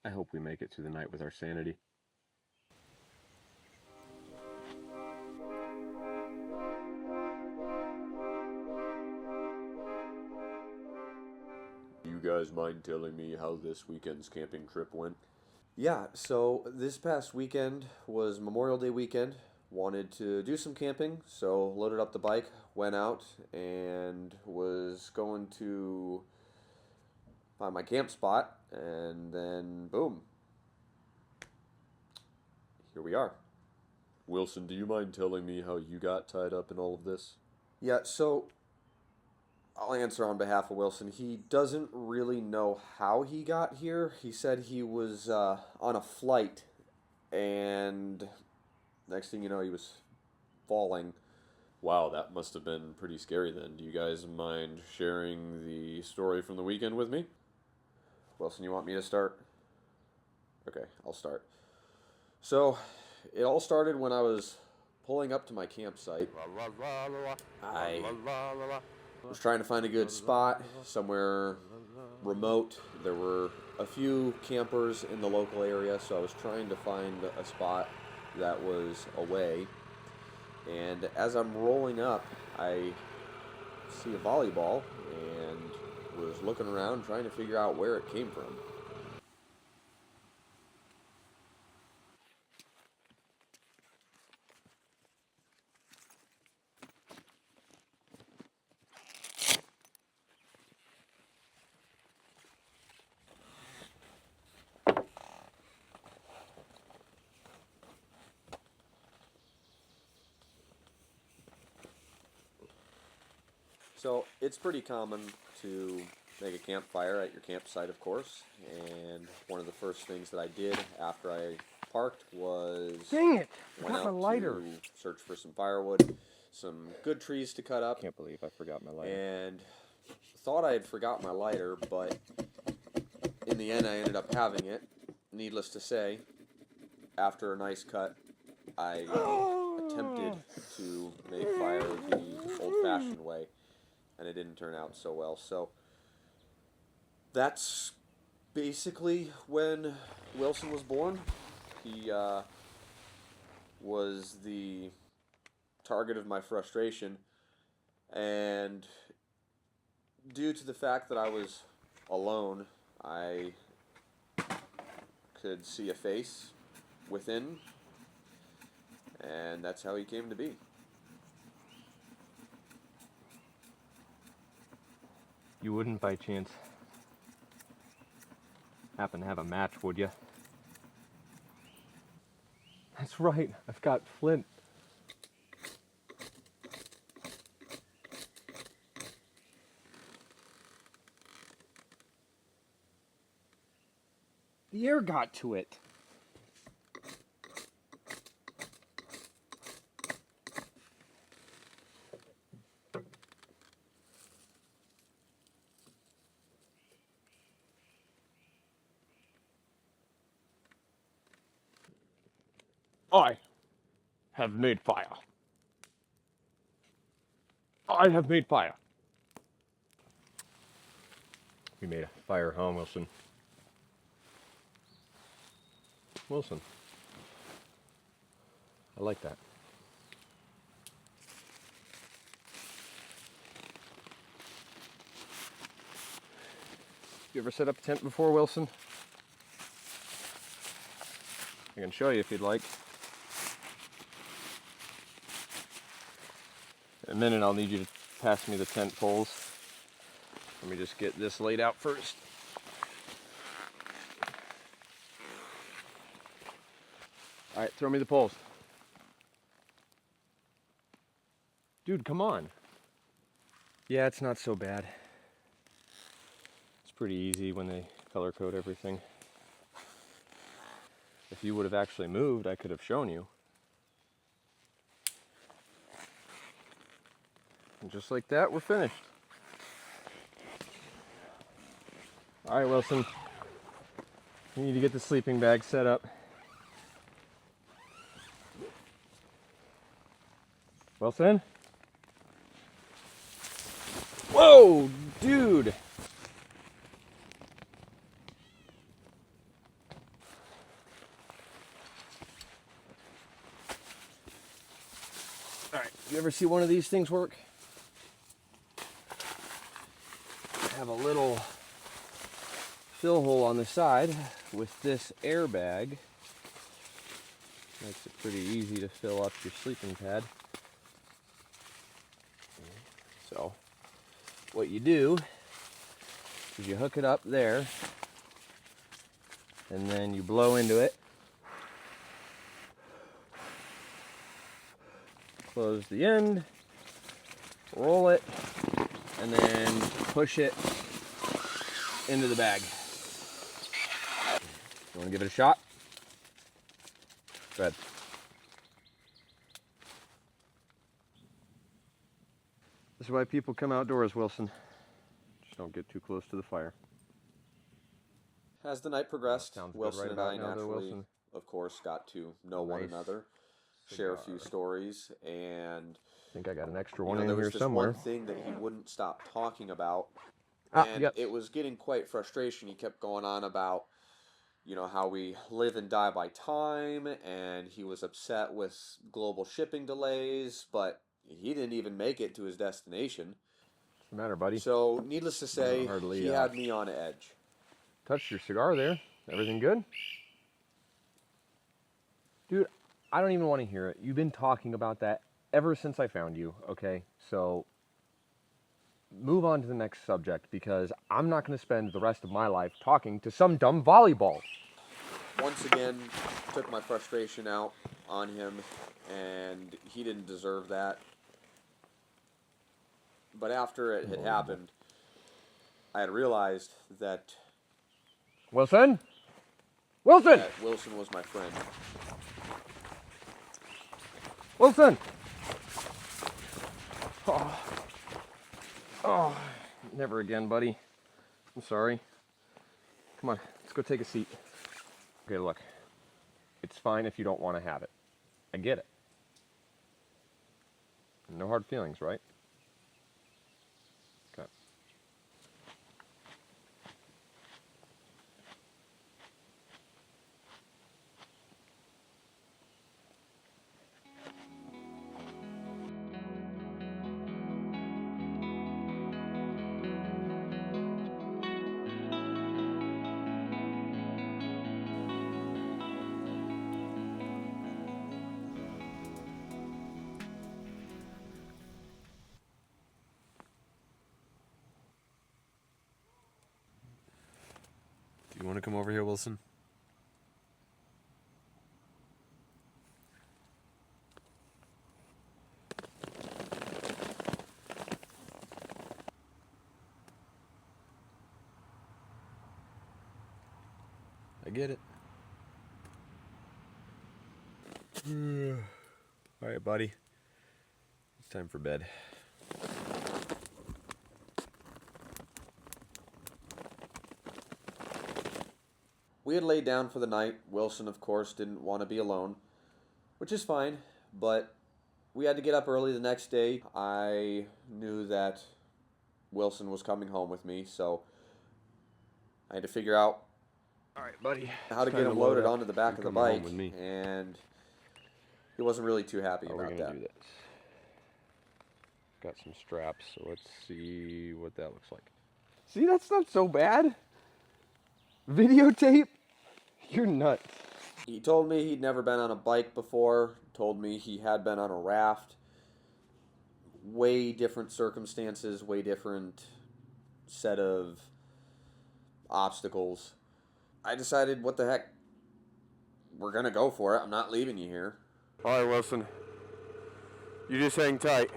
I hope we make it through the night with our sanity. You guys mind telling me how this weekend's camping trip went? Yeah, so this past weekend was Memorial Day weekend. Wanted to do some camping, so loaded up the bike, went out, and was going to find my camp spot, and then boom, here we are. Wilson, do you mind telling me how you got tied up in all of this? Yeah, so I'll answer on behalf of Wilson. He doesn't really know how he got here. He said he was on a flight, and next thing you know, he was falling. Wow, that must have been pretty scary then. Do you guys mind sharing the story from the weekend with me? Wilson, you want me to start? Okay, I'll start. So, it all started when I was pulling up to my campsite. I was trying to find a good spot, somewhere remote. There were a few campers in the local area, so I was trying to find a spot that was away. And as I'm rolling up, I see a volleyball and was looking around trying to figure out where it came from. So it's pretty common to make a campfire at your campsite, of course. And one of the first things that I did after I parked was Dang it! I went forgot my out lighter. to search for some firewood, some good trees to cut up. Can't believe I forgot my lighter. And thought I had forgot my lighter, but in the end I ended up having it. Needless to say, after a nice cut, I attempted to make fire the old-fashioned way, and it didn't turn out so well. So that's basically when Wilson was born. He was the target of my frustration, and due to the fact that I was alone, I could see a face within, and that's how he came to be. You wouldn't by chance happen to have a match, would you? That's right, I've got flint. The air got to it. I have made fire. I have made fire. We made a fire, huh, Wilson? Wilson. I like that. You ever set up a tent before, Wilson? I can show you if you'd like. In a minute, I'll need you to pass me the tent poles. Let me just get this laid out first. All right, throw me the poles. Dude, come on. Yeah, it's not so bad. It's pretty easy when they color code everything. If you would have actually moved, I could have shown you. And just like that, we're finished. All right, Wilson. You need to get the sleeping bag set up. Wilson? Whoa, dude! You ever see one of these things work? Have a little fill hole on the side with this airbag. Makes it pretty easy to fill up your sleeping pad. So what you do is you hook it up there, and then you blow into it. Close the end, roll it, and then push it into the bag. You want to give it a shot? Go ahead. This is why people come outdoors, Wilson. Just don't get too close to the fire. As the night progressed, Sounds good Wilson right and I about now, though, naturally, Wilson. of course, got to know one Nice another, share a few cigar. stories, and I think I got an extra you one know, in there was here this somewhere. one thing that he wouldn't stop talking about, Ah, and yep. it was getting quite frustration. He kept going on about, you know, how we live and die by time, and he was upset with global shipping delays, but he didn't even make it to his destination. What's the matter, buddy? So, needless to say, hardly, he had me on edge. Touched your cigar there. Everything good? Dude, I don't even want to hear it. You've been talking about that ever since I found you, okay? So move on to the next subject, because I'm not going to spend the rest of my life talking to some dumb volleyball. Once again, took my frustration out on him, and he didn't deserve that. But after it had happened, I had realized that, Wilson? Wilson! that Wilson was my friend. Wilson! Oh, never again, buddy. I'm sorry. Come on, let's go take a seat. Okay, look. It's fine if you don't want to have it. I get it. No hard feelings, right? Okay. Do you want to come over here, Wilson? I get it. All right, buddy. It's time for bed. We had laid down for the night. Wilson, of course, didn't want to be alone, which is fine, but we had to get up early the next day. I knew that Wilson was coming home with me, so I had to figure out All right, buddy. how to It's get time him load loaded up. onto the back You're of the coming home bike, with me. and he wasn't really too happy How are we about gonna that. do this? Got some straps, so let's see what that looks like. See, that's not so bad. Videotape? You're nuts. He told me he'd never been on a bike before, told me he had been on a raft. Way different circumstances, way different set of obstacles. I decided, what the heck, we're gonna go for it. I'm not leaving you here. All right, Wilson. You just hang tight.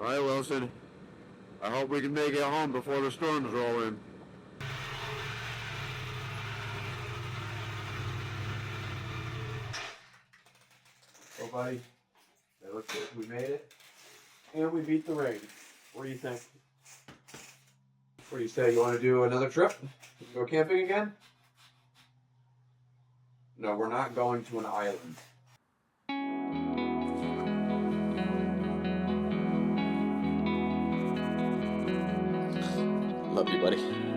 All right, Wilson. I hope we can make it home before the storms roll in. Oh, buddy, that looks good. We made it, and we beat the rain. What do you think? What do you say? You want to do another trip? Go camping again? No, we're not going to an island. Love you, buddy.